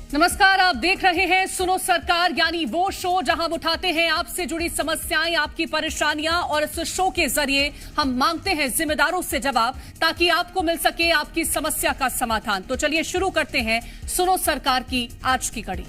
नमस्कार, आप देख रहे हैं सुनो सरकार, यानी वो शो जहां हम उठाते हैं आपसे जुड़ी समस्याएं, आपकी परेशानियां, और इस शो के जरिए हम मांगते हैं जिम्मेदारों से जवाब, ताकि आपको मिल सके आपकी समस्या का समाधान। तो चलिए शुरू करते हैं सुनो सरकार की आज की कड़ी।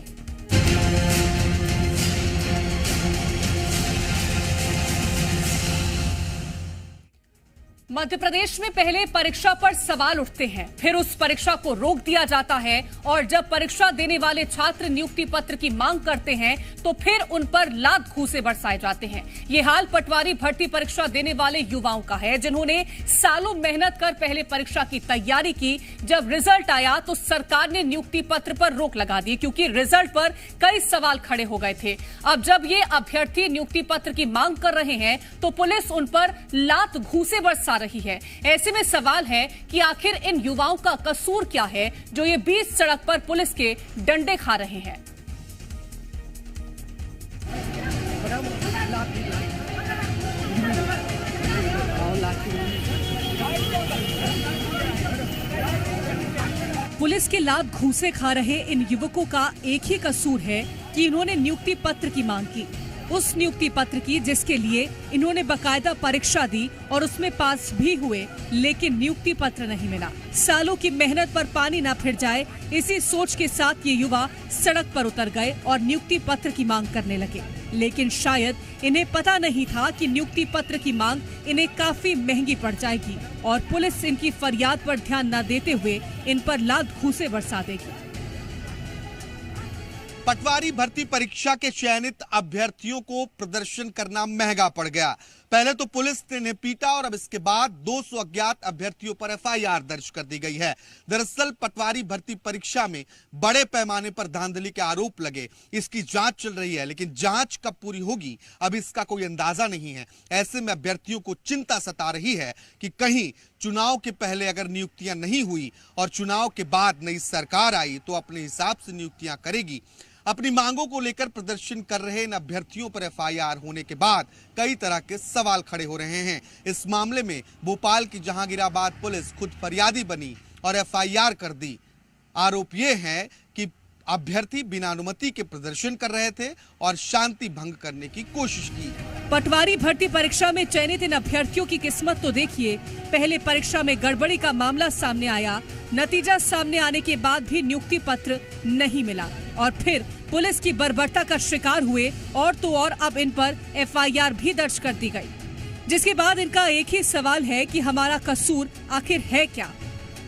मध्य प्रदेश में पहले परीक्षा पर सवाल उठते हैं, फिर उस परीक्षा को रोक दिया जाता है, और जब परीक्षा देने वाले छात्र नियुक्ति पत्र की मांग करते हैं तो फिर उन पर लात घूंसे बरसाए जाते हैं। ये हाल पटवारी भर्ती परीक्षा देने वाले युवाओं का है, जिन्होंने सालों मेहनत कर पहले परीक्षा की तैयारी की। जब रिजल्ट आया तो सरकार ने नियुक्ति पत्र पर रोक लगा दी, क्योंकि रिजल्ट पर कई सवाल खड़े हो गए थे। अब जब ये अभ्यर्थी नियुक्ति पत्र की मांग कर रहे हैं तो पुलिस उन पर लात घूंसे बरसा रही है। ऐसे में सवाल है कि आखिर इन युवाओं का कसूर क्या है, जो ये बीच सड़क पर पुलिस के डंडे खा रहे हैं। पुलिस के लात घूंसे खा रहे इन युवकों का एक ही कसूर है कि इन्होंने नियुक्ति पत्र की मांग की, उस नियुक्ति पत्र की जिसके लिए इन्होंने बकायदा परीक्षा दी और उसमें पास भी हुए, लेकिन नियुक्ति पत्र नहीं मिला। सालों की मेहनत पर पानी ना फिर जाए, इसी सोच के साथ ये युवा सड़क पर उतर गए और नियुक्ति पत्र की मांग करने लगे। लेकिन शायद इन्हें पता नहीं था कि नियुक्ति पत्र की मांग इन्हें काफी महंगी पड़ जाएगी और पुलिस इनकी फरियाद पर ध्यान न देते हुए इन पर लात घूंसे बरसा देगी। पटवारी भर्ती परीक्षा के चयनित अभ्यर्थियों को प्रदर्शन करना महंगा पड़ गया। पहले तो पुलिस ने इन्हें पीटा और अब इसके बाद 200 अज्ञात अभ्यर्थियों पर एफआईआर दर्ज कर दी गई है। दरअसल पटवारी भर्ती परीक्षा में बड़े पैमाने पर धांधली के आरोप लगे, इसकी जांच चल रही है, लेकिन जांच कब पूरी होगी अब इसका कोई अंदाजा नहीं है। ऐसे में अभ्यर्थियों को चिंता सता रही है कि कहीं चुनाव के पहले अगर नियुक्तियां नहीं हुई और चुनाव के बाद नई सरकार आई तो अपने हिसाब से नियुक्तियां करेगी। अपनी मांगों को लेकर प्रदर्शन कर रहे इन अभ्यर्थियों पर एफआईआर होने के बाद कई तरह के सवाल खड़े हो रहे हैं। इस मामले में भोपाल की जहांगीराबाद पुलिस खुद फरियादी बनी और एफआईआर कर दी। आरोप ये है कि अभ्यर्थी बिना अनुमति के प्रदर्शन कर रहे थे और शांति भंग करने की कोशिश की। पटवारी भर्ती परीक्षा में चयनित इन अभ्यर्थियों की किस्मत तो देखिए। पहले परीक्षा में गड़बड़ी का मामला सामने आया, नतीजा सामने आने के बाद भी नियुक्ति पत्र नहीं मिला और फिर पुलिस की बर्बरता का शिकार हुए, और तो और अब इन पर एफआईआर भी दर्ज कर दी गई, जिसके बाद इनका एक ही सवाल है कि हमारा कसूर आखिर है क्या।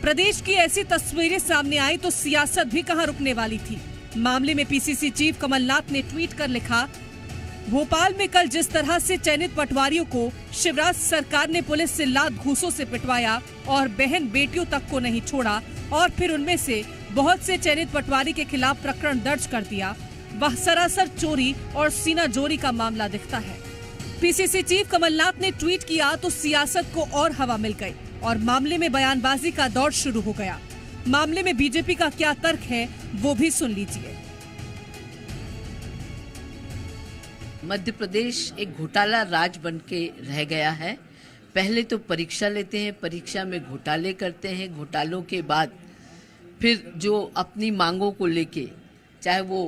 प्रदेश की ऐसी तस्वीरें सामने आई तो सियासत भी कहां रुकने वाली थी। मामले में पीसीसी चीफ कमलनाथ ने ट्वीट कर लिखा, भोपाल में कल जिस तरह से चयनित पटवारियों को शिवराज सरकार ने पुलिस से लात घूंसों से पिटवाया और बहन बेटियों तक को नहीं छोड़ा, और फिर उनमें से बहुत से चयनित पटवारी के खिलाफ प्रकरण दर्ज कर दिया, वह सरासर चोरी और सीना जोरी का मामला दिखता है। पीसीसी चीफ कमलनाथ ने ट्वीट किया तो सियासत को और हवा मिल गई और मामले में बयानबाजी का दौर शुरू हो गया। मामले में बीजेपी का क्या तर्क है वो भी सुन लीजिए। मध्य प्रदेश एक घोटाला राज बन के रह गया है। पहले तो परीक्षा लेते हैं, परीक्षा में घोटाले करते हैं, घोटालों के बाद फिर जो अपनी मांगों को लेके, चाहे वो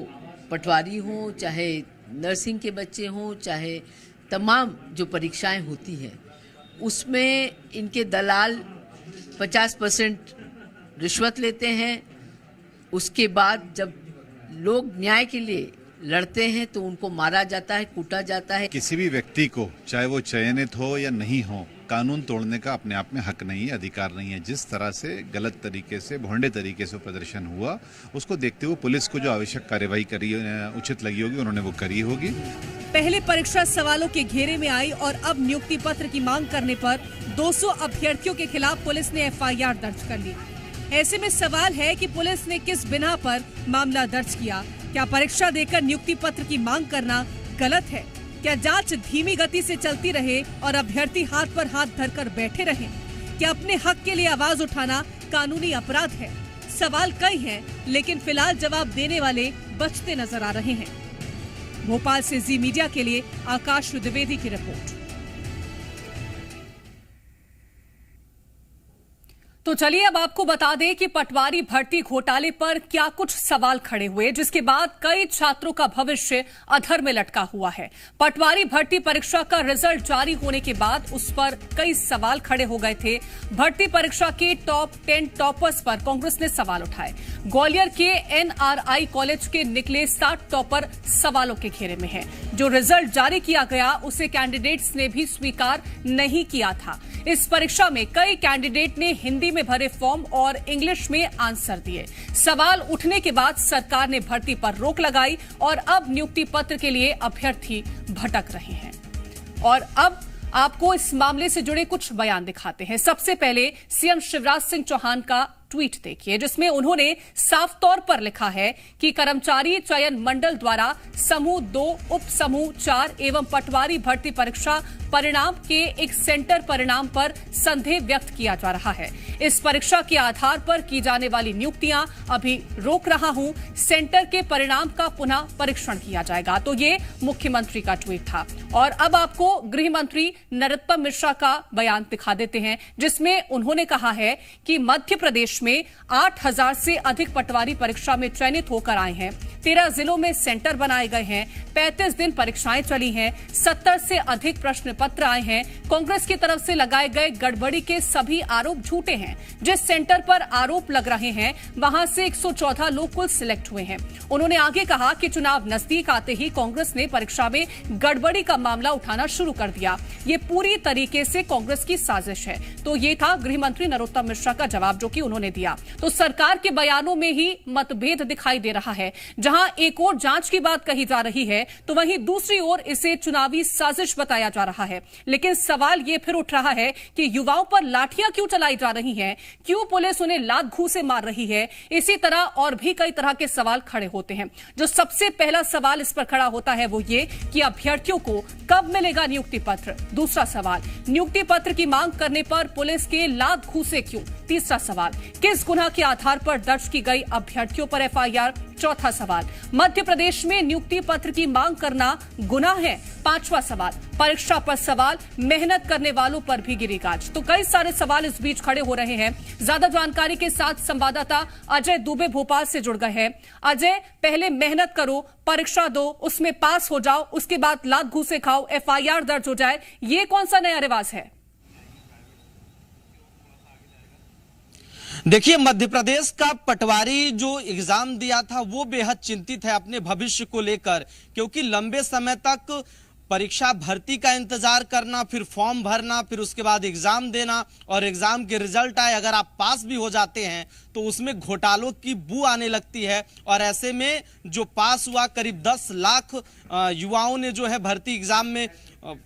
पटवारी हो, चाहे नर्सिंग के बच्चे हों, चाहे तमाम जो परीक्षाएं होती हैं, उसमें इनके दलाल 50% रिश्वत लेते हैं। उसके बाद जब लोग न्याय के लिए लड़ते हैं तो उनको मारा जाता है, कूटा जाता है। किसी भी व्यक्ति को, चाहे वो चयनित हो या नहीं हो, कानून तोड़ने का अपने आप में हक नहीं है, अधिकार नहीं है। जिस तरह से गलत तरीके से, भोंडे तरीके से प्रदर्शन हुआ, उसको देखते हुए पुलिस को जो आवश्यक कार्यवाही करी उचित लगी होगी उन्होंने वो करी होगी। पहले परीक्षा सवालों के घेरे में आई और अब नियुक्ति पत्र की मांग करने पर 200 अभ्यर्थियों के खिलाफ पुलिस ने एफआईआर दर्ज कर ली। ऐसे में सवाल है कि पुलिस ने किस बिना पर मामला दर्ज किया। क्या परीक्षा देकर नियुक्ति पत्र की मांग करना गलत है? क्या जांच धीमी गति से चलती रहे और अभ्यर्थी हाथ पर हाथ धरकर बैठे रहें? क्या अपने हक के लिए आवाज उठाना कानूनी अपराध है? सवाल कई हैं, लेकिन फिलहाल जवाब देने वाले बचते नजर आ रहे हैं। भोपाल से जी मीडिया के लिए आकाश द्विवेदी की रिपोर्ट। तो तो चलिए अब आपको बता दें कि पटवारी भर्ती घोटाले पर क्या कुछ सवाल खड़े हुए, जिसके बाद कई छात्रों का भविष्य अधर में लटका हुआ है। पटवारी भर्ती परीक्षा का रिजल्ट जारी होने के बाद उस पर कई सवाल खड़े हो गए थे। भर्ती परीक्षा के टॉप 10 टॉपर्स पर कांग्रेस ने सवाल उठाए। ग्वालियर के NRI कॉलेज के निकले 60 टॉपर सवालों के घेरे में हैं। जो रिजल्ट जारी किया गया उसे कैंडिडेट्स ने भी स्वीकार नहीं किया था। इस परीक्षा में कई कैंडिडेट ने हिंदी में भरे फॉर्म और इंग्लिश में आंसर दिए। सवाल उठने के बाद सरकार ने भर्ती पर रोक लगाई और अब नियुक्ति पत्र के लिए अभ्यर्थी भटक रहे हैं। और अब आपको इस मामले से जुड़े कुछ बयान दिखाते हैं। सबसे पहले सीएम शिवराज सिंह चौहान का ट्वीट देखिए, जिसमें उन्होंने साफ तौर पर लिखा है कि कर्मचारी चयन मंडल द्वारा समूह 2, उप समूह 4 एवं पटवारी भर्ती परीक्षा परिणाम के एक सेंटर परिणाम पर संदेह व्यक्त किया जा रहा है। इस परीक्षा के आधार पर की जाने वाली नियुक्तियां अभी रोक रहा हूं। सेंटर के परिणाम का पुनः परीक्षण किया जाएगा। तो ये मुख्यमंत्री का ट्वीट था। और अब आपको गृह मंत्री नरोत्तम मिश्रा का बयान दिखा देते हैं, जिसमें उन्होंने कहा है कि मध्य प्रदेश में 8000 से अधिक पटवारी परीक्षा में चयनित होकर आए हैं। 13 जिलों में सेंटर बनाए गए हैं। 35 दिन परीक्षाएं चली हैं। 70 से अधिक प्रश्न पत्र आए हैं। कांग्रेस की तरफ से लगाए गए गड़बड़ी के सभी आरोप झूठे हैं। जिस सेंटर पर आरोप लग रहे हैं वहां से 114 लोग कुल सिलेक्ट हुए हैं। उन्होंने आगे कहा कि चुनाव नजदीक आते ही कांग्रेस ने परीक्षा में गड़बड़ी का मामला उठाना शुरू कर दिया। ये पूरी तरीके से कांग्रेस की साजिश है। तो ये था गृह मंत्री नरोत्तम मिश्रा का जवाब जो कि उन्होंने दिया। तो सरकार के बयानों में ही मतभेद दिखाई दे रहा है। जहां एक और जांच की बात कही जा रही है तो वहीं दूसरी ओर इसे चुनावी साजिश बताया जा रहा है। लेकिन सवाल ये फिर उठ रहा है कि युवाओं पर लाठियां क्यों चलाई जा रही हैं, क्यों पुलिस उन्हें लात घूंसे मार रही है। इसी तरह और भी कई तरह के सवाल खड़े होते हैं। जो सबसे पहला सवाल इस पर खड़ा होता है वो ये कि अभ्यर्थियों को कब मिलेगा नियुक्ति पत्र। दूसरा सवाल, नियुक्ति पत्र की मांग करने पर पुलिस के लात घूंसे क्यों। तीसरा सवाल, किस गुनाह के आधार पर दर्ज की गई अभ्यर्थियों पर FIR। चौथा सवाल, मध्य प्रदेश में नियुक्ति पत्र की मांग करना गुनाह है। पांचवा सवाल, परीक्षा पर सवाल, मेहनत करने वालों पर भी गिरी गाज। तो कई सारे सवाल इस बीच खड़े हो रहे हैं। ज्यादा जानकारी के साथ संवाददाता अजय दुबे भोपाल से जुड़ गए हैं। अजय, पहले मेहनत करो, परीक्षा दो, उसमें पास हो जाओ, उसके बाद लात घूंसे खाओ, FIR दर्ज हो जाए, ये कौन सा नया रिवाज है? देखिए, मध्य प्रदेश का पटवारी जो एग्जाम दिया था वो बेहद चिंतित है अपने भविष्य को लेकर, क्योंकि लंबे समय तक परीक्षा भर्ती का इंतजार करना, फिर फॉर्म भरना, फिर उसके बाद एग्जाम देना और एग्जाम के रिजल्ट आए, अगर आप पास भी हो जाते हैं तो उसमें घोटालों की बू आने लगती है। और ऐसे में जो पास हुआ, करीब 10 लाख युवाओं ने जो है भर्ती एग्जाम में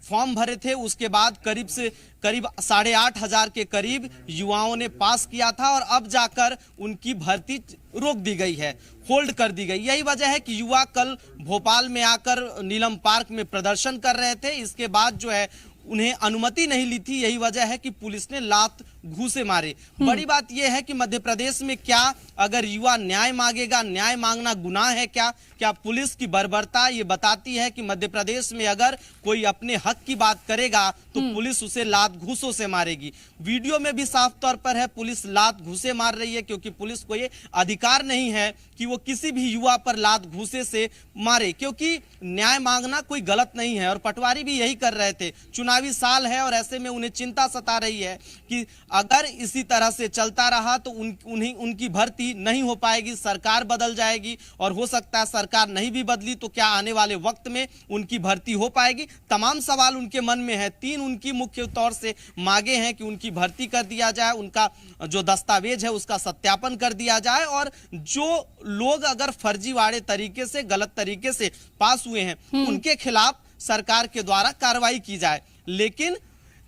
फॉर्म भरे थे, उसके बाद करीब 8,500 के करीब युवाओं ने पास किया था और अब जाकर उनकी भर्ती रोक दी गई है, होल्ड कर दी गई। यही वजह है कि युवा कल भोपाल में आकर नीलम पार्क में प्रदर्शन कर रहे थे। इसके बाद जो है उन्हें अनुमति नहीं ली थी। यही वजह है कि पुलिस ने लात घूंसे मारे। बड़ी बात यह है कि मध्य प्रदेश में क्या अगर युवा न्याय मांगेगा, न्याय मांगना गुनाह है क्या? क्या पुलिस की बर्बरता ये बताती है कि मध्य प्रदेश में अगर कोई अपने हक की बात करेगा तो पुलिस उसे लात घूंसों से मारेगी। वीडियो में भी साफ तौर पर है पुलिस लात घूंसे मार रही है, क्योंकि पुलिस को ये अधिकार नहीं है कि वो किसी भी युवा पर लात घूंसे से मारे, क्योंकि न्याय मांगना कोई गलत नहीं है। और पटवारी भी यही कर रहे थे। चुनावी साल है और ऐसे में उन्हें चिंता सता रही है कि अगर इसी तरह से चलता रहा तो उनकी भर्ती नहीं हो पाएगी, सरकार बदल जाएगी और हो सकता है सरकार नहीं भी बदली तो क्या आने वाले वक्त में उनकी भर्ती हो पाएगी। तमाम सवाल उनके मन में है। 3 उनकी मुख्य तौर से मांगे हैं कि उनकी भर्ती कर दिया जाए, उनका जो दस्तावेज है उसका सत्यापन कर दिया जाए और जो लोग अगर फर्जीवाड़े तरीके से, गलत तरीके से पास हुए हैं उनके खिलाफ सरकार के द्वारा कार्रवाई की जाए। लेकिन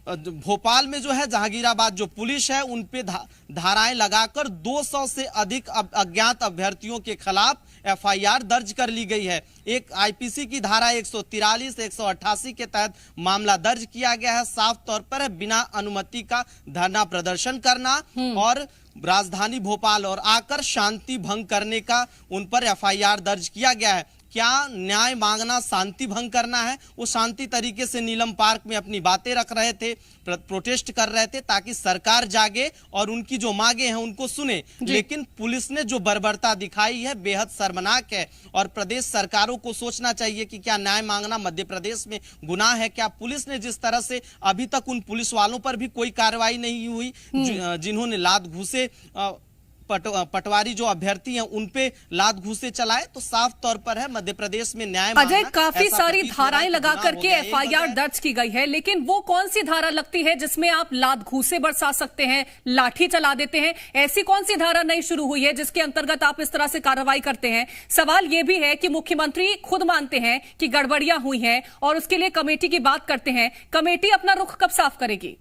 भोपाल में जो है जहांगीराबाद जो पुलिस है उन पे धाराएं लगाकर 200 से अधिक अज्ञात अभ्यर्थियों के खिलाफ FIR दर्ज कर ली गई है। एक IPC की धारा 143, 188 के तहत मामला दर्ज किया गया है। साफ तौर पर है बिना अनुमति का धरना प्रदर्शन करना और राजधानी भोपाल और आकर शांति भंग करने का उन पर FIR दर्ज किया गया है। क्या न्याय मांगना शांति भंग करना है? वो शांति तरीके से नीलम पार्क में अपनी बातें रख रहे थे, प्रोटेस्ट कर रहे थे ताकि सरकार जागे और उनकी जो मांगे हैं उनको सुने। लेकिन पुलिस ने जो बर्बरता दिखाई है बेहद शर्मनाक है और प्रदेश सरकारों को सोचना चाहिए कि क्या न्याय मांगना मध्य प्रदेश में गुनाह है? क्या पुलिस ने जिस तरह से अभी तक उन पुलिस वालों पर भी कोई कार्रवाई नहीं हुई जिन्होंने लात घूसे पटवारी जो अभ्यर्थी हैं उन पे लात घूसे चलाए, तो साफ तौर पर है मध्य प्रदेश में न्याय अजय काफी सारी धाराएं लगा करके एफआईआर दर्ज की गई है, लेकिन वो कौन सी धारा लगती है जिसमें आप लात घूसे बरसा सकते हैं, लाठी चला देते हैं? ऐसी कौन सी धारा नई शुरू हुई है जिसके अंतर्गत आप इस तरह से कार्रवाई करते हैं? सवाल यह भी है कि मुख्यमंत्री खुद मानते हैं कि गड़बड़ियां हुई हैं और उसके लिए कमेटी की बात करते हैं। कमेटी अपना रुख कब साफ करेगी?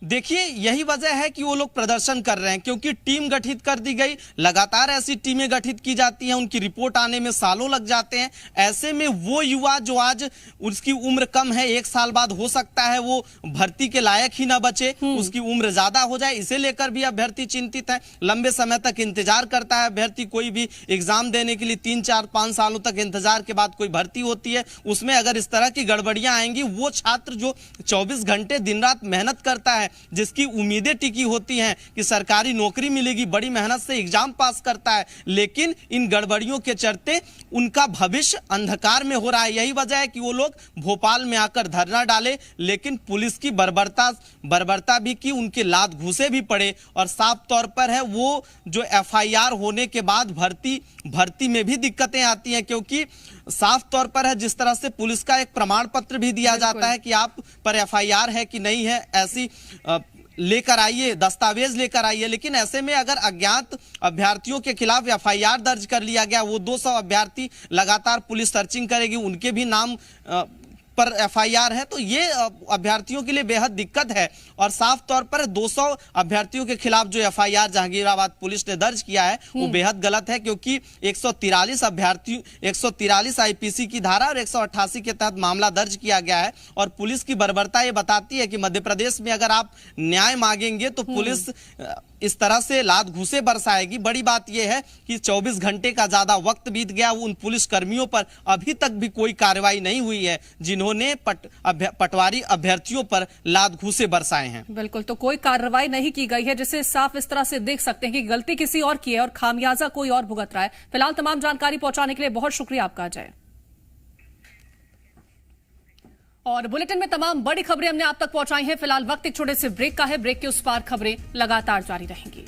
देखिए, यही वजह है कि वो लोग प्रदर्शन कर रहे हैं, क्योंकि टीम गठित कर दी गई। लगातार ऐसी टीमें गठित की जाती हैं, उनकी रिपोर्ट आने में सालों लग जाते हैं। ऐसे में वो युवा जो आज उसकी उम्र कम है, 1 साल बाद हो सकता है वो भर्ती के लायक ही ना बचे, उसकी उम्र ज्यादा हो जाए, इसे लेकर भी अभ्यर्थी चिंतित है। लंबे समय तक इंतजार करता है अभ्यर्थी, कोई भी एग्जाम देने के लिए 3, 4, 5 सालों तक इंतजार के बाद कोई भर्ती होती है, उसमें अगर इस तरह की गड़बड़ियां आएंगी, वो छात्र जो 24 घंटे दिन रात मेहनत करता है, जिसकी उम्मीदें टिकी होती हैं कि सरकारी नौकरी मिलेगी, बड़ी मेहनत से एग्जाम पास करता है, लेकिन इन गड़बड़ियों के चलते उनका भविष्य अंधकार में हो रहा है। यही वजह है कि वो लोग भोपाल में आकर धरना डाले, लेकिन पुलिस की बर्बरता भी की, उनके लात घूसे भी पड़े और साफ तौर पर है वो जो एफआईआर होने के बाद भर्ती में भी दिक्कतें आती हैं, क्योंकि साफ तौर पर है जिस तरह से पुलिस का एक प्रमाण पत्र भी दिया जाता है कि आप पर एफआईआर है कि नहीं है, ऐसी लेकर आइए, दस्तावेज लेकर आइए। लेकिन ऐसे में अगर अज्ञात अभ्यर्थियों के खिलाफ एफआईआर दर्ज कर लिया गया, वो 200 अभ्यर्थी लगातार पुलिस सर्चिंग करेगी, उनके भी नाम पर एफआईआर है, तो ये अभ्यर्थियों के लिए बेहद दिक्कत है। और साफ तौर पर 200 अभ्यर्थियों के खिलाफ जो एफआईआर जहांगीराबाद पुलिस ने दर्ज किया है वो बेहद गलत है, क्योंकि 143 आईपीसी की धारा और 188 के तहत मामला दर्ज किया गया है। और पुलिस की बर्बरता ये बताती है कि मध्य प्रदेश में अगर आप न्याय मांगेंगे तो पुलिस इस तरह से लात घूसे बरसाएगी। बड़ी बात यह है कि 24 घंटे का ज्यादा वक्त बीत गया, उन पुलिस कर्मियों पर अभी तक भी कोई कार्रवाई नहीं हुई है जिन्होंने पटवारी अभ्यर्थियों पर लात घूसे बरसाए हैं। बिल्कुल, तो कोई कार्रवाई नहीं की गई है, जिसे साफ इस तरह से देख सकते हैं कि गलती किसी और की है और खामियाजा कोई और भुगत रहा है। फिलहाल तमाम जानकारी पहुंचाने के लिए बहुत शुक्रिया आपका अजय। और बुलेटिन में तमाम बड़ी खबरें हमने आप तक पहुंचाई हैं। फिलहाल वक्त एक छोटे से ब्रेक का है, ब्रेक के उस पार खबरें लगातार जारी रहेंगी।